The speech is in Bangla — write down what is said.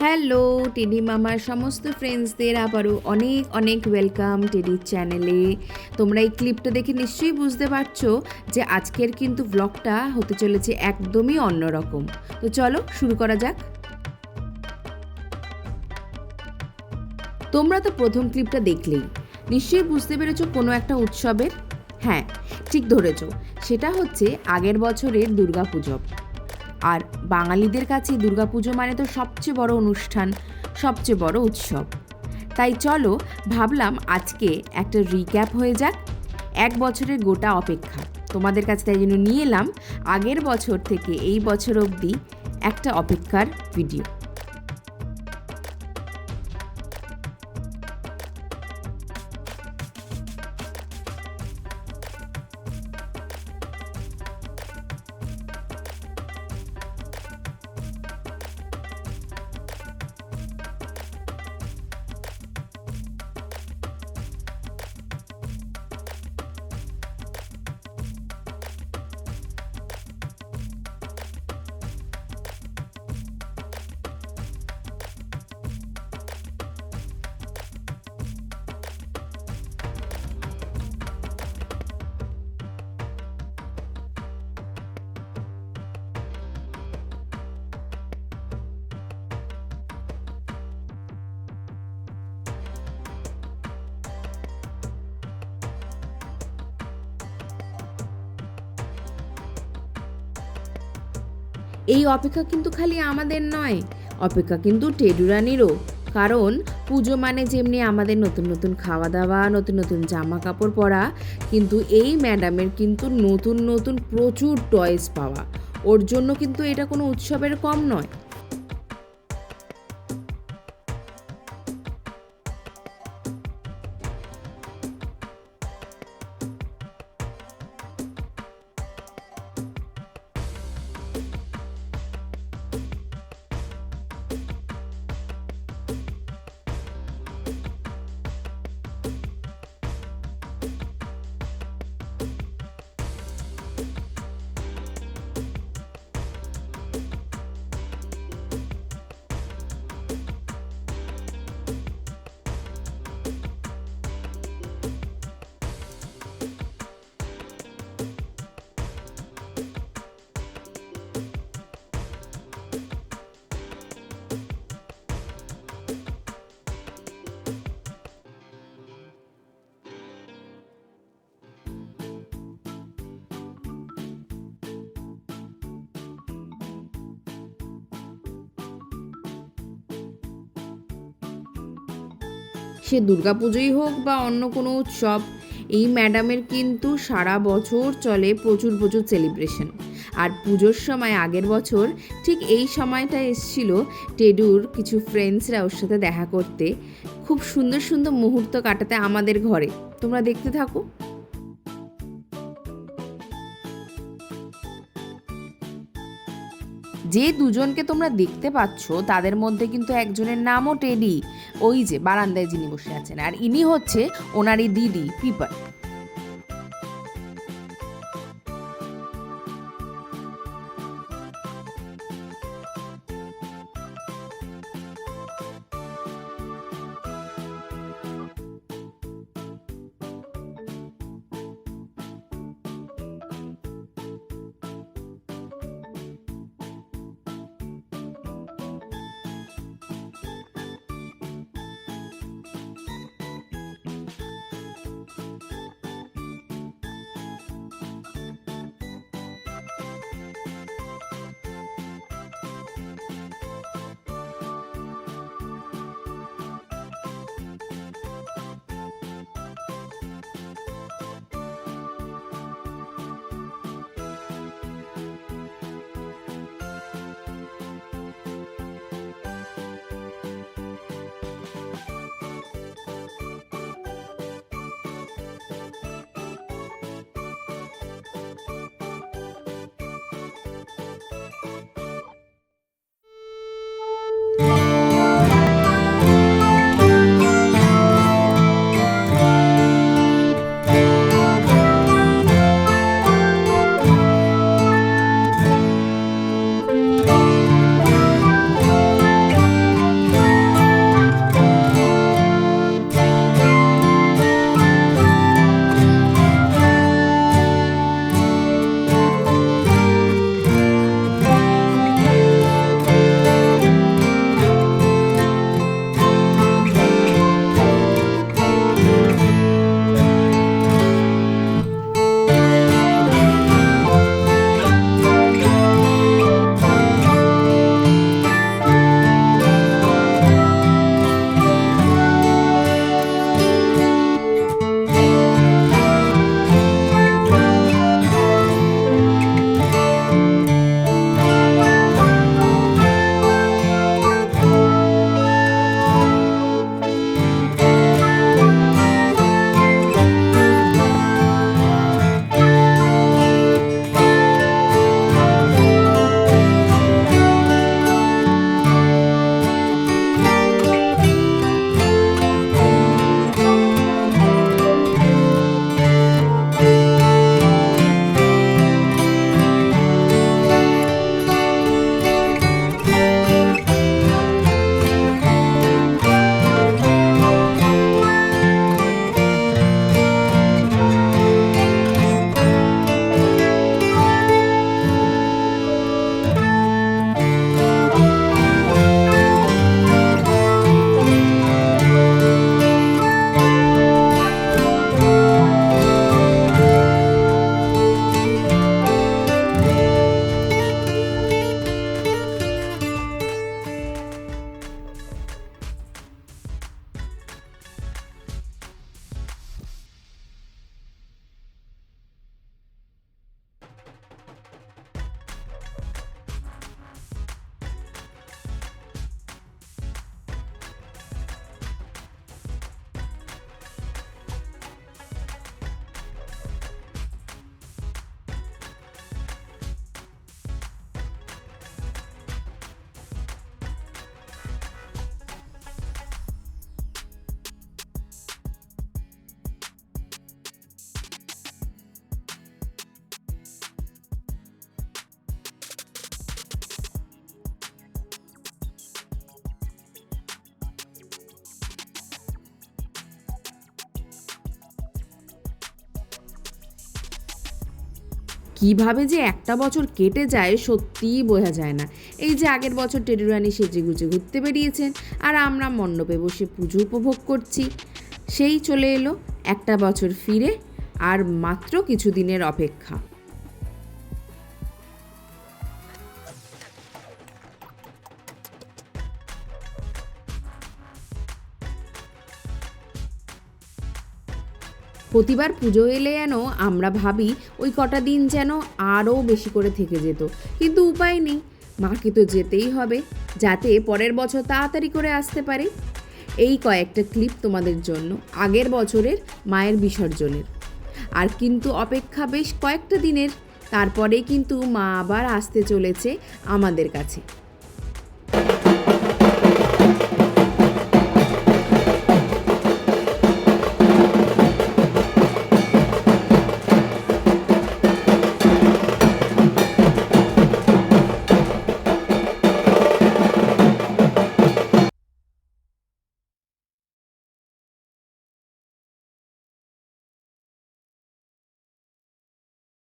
হ্যালো টেডি মামার সমস্ত ফ্রেন্ডসদের আবারও অনেক অনেক ওয়েলকাম টেডির চ্যানেলে। তোমরা এই ক্লিপটা দেখে নিশ্চয়ই বুঝতে পারছো যে আজকের কিন্তু ব্লগটা হতে চলেছে একদমই অন্যরকম। তো চলো শুরু করা যাক। তোমরা তো প্রথম ক্লিপটা দেখলেই নিশ্চয়ই বুঝতে পেরেছো কোনো একটা উৎসবের। হ্যাঁ, ঠিক ধরেছো, সেটা হচ্ছে আগের বছরের দুর্গাপুজো। আর বাঙালিদের কাছে দুর্গাপুজো মানে তো সবচেয়ে বড় অনুষ্ঠান, সবচেয়ে বড় উৎসব। তাই চলো ভাবলাম আজকে একটা রিক্যাপ হয়ে যাক এক বছরের গোটা অপেক্ষা তোমাদের কাছে। তাই জন্য নিয়ে এলাম আগের বছর থেকে এই বছর অবধি একটা অপেক্ষার ভিডিও। এই অপেক্ষা কিন্তু খালি আমাদের নয়, অপেক্ষা কিন্তু টেডুরানিরও। কারণ পুজো মানে যেমনি আমাদের নতুন নতুন খাওয়া দাওয়া, নতুন নতুন জামা কাপড় পরা, কিন্তু এই ম্যাডামের কিন্তু নতুন নতুন প্রচুর টয়েস পাওয়া। ওর জন্য কিন্তু এটা কোনো উৎসবের কম নয়। সে দুর্গাপুজোই হোক বা অন্য কোনো উৎসব, এই ম্যাডামের কিন্তু সারা বছর চলে প্রচুর প্রচুর সেলিব্রেশন। আর পুজোর সময় আগের বছর ঠিক এই সময়টা এসছিল টেডুর কিছু ফ্রেন্ডসরা ওর সাথে দেখা করতে, খুব সুন্দর সুন্দর মুহূর্ত কাটাতে আমাদের ঘরে। তোমরা দেখতে থাকো। যে দুজনকে তোমরা দেখতে পাচ্ছ তাদের মধ্যে কিন্তু একজনের নামও টেডি, ওই যে বারান্দায় যিনি বসে আছেন, আর ইনি হচ্ছে ওনারই দিদি পিপার। কিভাবে যে একটা বছর কেটে যায় সত্যিই বোঝা যায় না। এই যে আগের বছর টেডি রানী সেজেগুজে ঘুরতে বেরিয়েছেন, আর আমরা মণ্ডপে বসে পুজো উপভোগ করছি। সেই চলে এলো একটা বছর ফিরে, আর মাত্র কিছুদিনের অপেক্ষা। প্রতিবার পুজো এলে যেন আমরা ভাবি ওই কটা দিন যেন আরও বেশি করে থেকে যেত, কিন্তু উপায় নেই, মাকে তো যেতেই হবে, যাতে পরের বছর তাড়াতাড়ি করে আসতে পারে। এই কয়েকটা ক্লিপ তোমাদের জন্য আগের বছরের মায়ের বিসর্জনের। আর কিন্তু অপেক্ষা বেশ কয়েকটা দিনের, তারপরেই কিন্তু মা আবার আসতে চলেছে আমাদের কাছে।